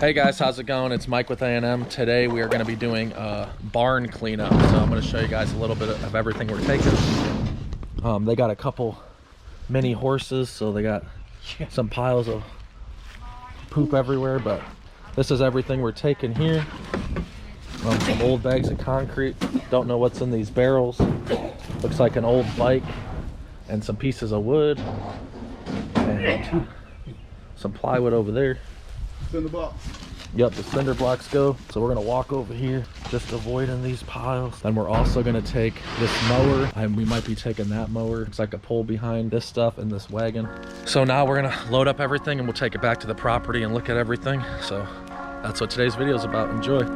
Hey guys, how's it going? It's Mike with A&M. Today we are going to be doing a barn cleanup. So I'm going to show you guys a little bit of everything we're taking. They got a couple mini horses, so they got some piles of poop everywhere, but this is everything we're taking here. Some old bags of concrete. Don't know what's in these barrels. Looks like an old bike and some pieces of wood and some plywood over there. In the box. Yep, the cinder blocks go. So we're gonna walk over here, just avoiding these piles. Then we're also gonna take this mower, and we might be taking that mower. It's like a pole behind this stuff and this wagon. So now we're gonna load up everything and we'll take it back to the property and look at everything. So that's what today's video is about. Enjoy.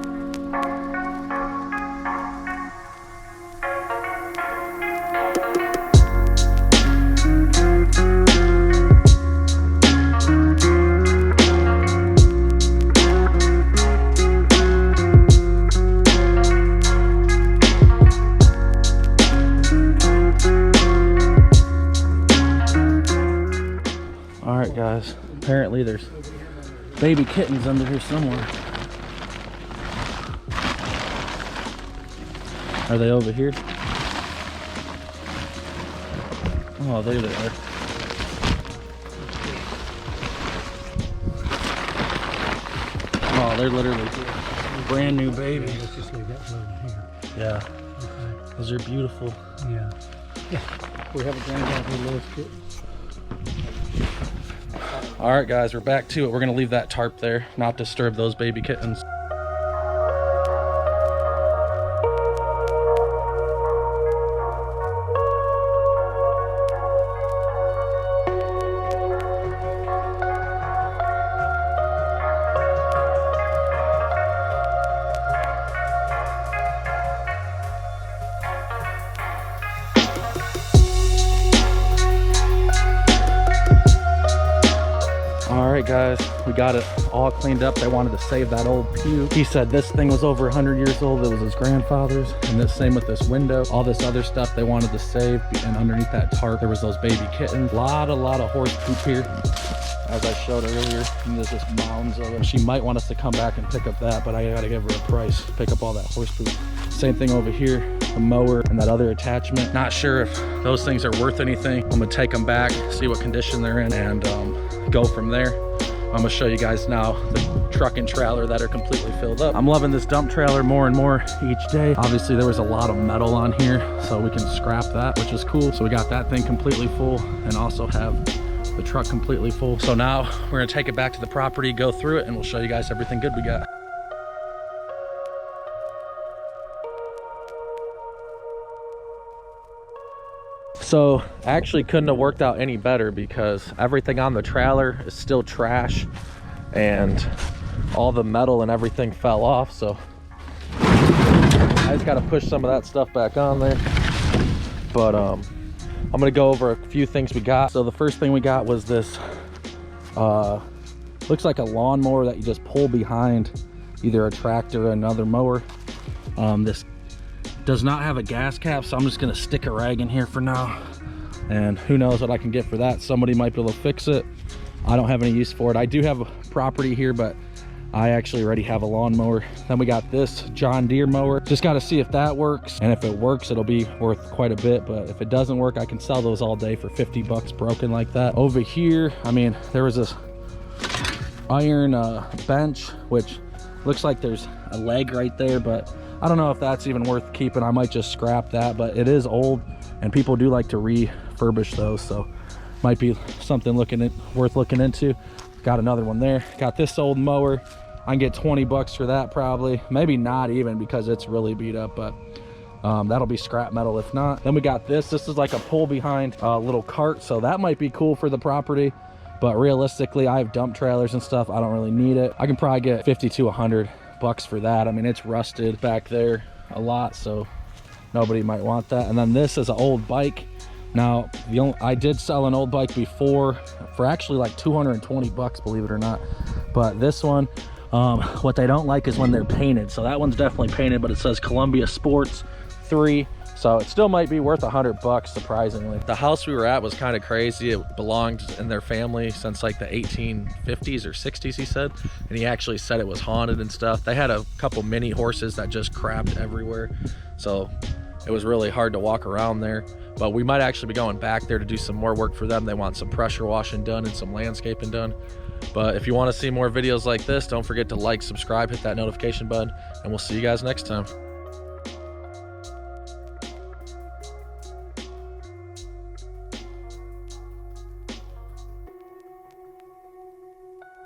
Guys, apparently there's baby kittens under here somewhere. Are they over here? Oh, there they are. Oh, they're literally brand new babies. Let's just leave that one here. Yeah. Okay. Those are beautiful. Yeah. We have a granddaughter who loves kittens. All right, guys, we're back to it. We're gonna leave that tarp there, not disturb those baby kittens. All right, guys, we got it all cleaned up. They wanted to save that old pew. He said this thing was over 100 years old. It was his grandfather's. And the same with this window. All this other stuff they wanted to save. And underneath that tarp, there was those baby kittens. A lot of horse poop here. As I showed earlier, and there's just mounds of it. She might want us to come back and pick up that, but I gotta give her a price. Pick up all that horse poop. Same thing over here, the mower and that other attachment. Not sure if those things are worth anything. I'm gonna take them back, see what condition they're in, and go from there. I'm gonna show you guys now the truck and trailer that are completely filled up. I'm loving this dump trailer more and more each day. Obviously there was a lot of metal on here, so we can scrap that, which is cool. So we got that thing completely full and also have the truck completely full. So now we're gonna take it back to the property, go through it, and we'll show you guys everything good we got. So actually couldn't have worked out any better because everything on the trailer is still trash and all the metal and everything fell off. So I just got to push some of that stuff back on there. But I'm gonna go over a few things we got. So the first thing we got was this, looks like a lawnmower that you just pull behind either a tractor or another mower. This does not have a gas cap, so I'm just gonna stick a rag in here for now, and who knows what I can get for that. Somebody might be able to fix it. I don't have any use for it. I do have a property here, but I actually already have a lawnmower. Then we got this John Deere mower. Just got to see if that works, and if it works it'll be worth quite a bit, but if it doesn't work I can sell those all day for 50 bucks broken like that. Over here, I mean, there was this iron bench, which looks like there's a leg right there, but I don't know if that's even worth keeping. I might just scrap that, but it is old and people do like to refurbish those, so might be something worth looking into. Got another one there. Got this old mower. I can get 20 bucks for that probably. Maybe not even, because it's really beat up, but that'll be scrap metal if not. Then we got this. This is like a pull behind little cart, so that might be cool for the property. But realistically, I have dump trailers and stuff. I don't really need it. I can probably get 50 to 100 bucks for that. I mean, it's rusted back there a lot, so nobody might want that. And then this is an old bike. Now, I did sell an old bike before for actually like 220 bucks, believe it or not. But this one, what they don't like is when they're painted. So that one's definitely painted, but it says Columbia Sports 3 So it still might be worth $100 surprisingly. The house we were at was kind of crazy. It belonged in their family since like the 1850s or 60s, he said. And he actually said it was haunted and stuff. They had a couple mini horses that just crapped everywhere. So it was really hard to walk around there. But we might actually be going back there to do some more work for them. They want some pressure washing done and some landscaping done. But if you want to see more videos like this, don't forget to like, subscribe, hit that notification button, and we'll see you guys next time.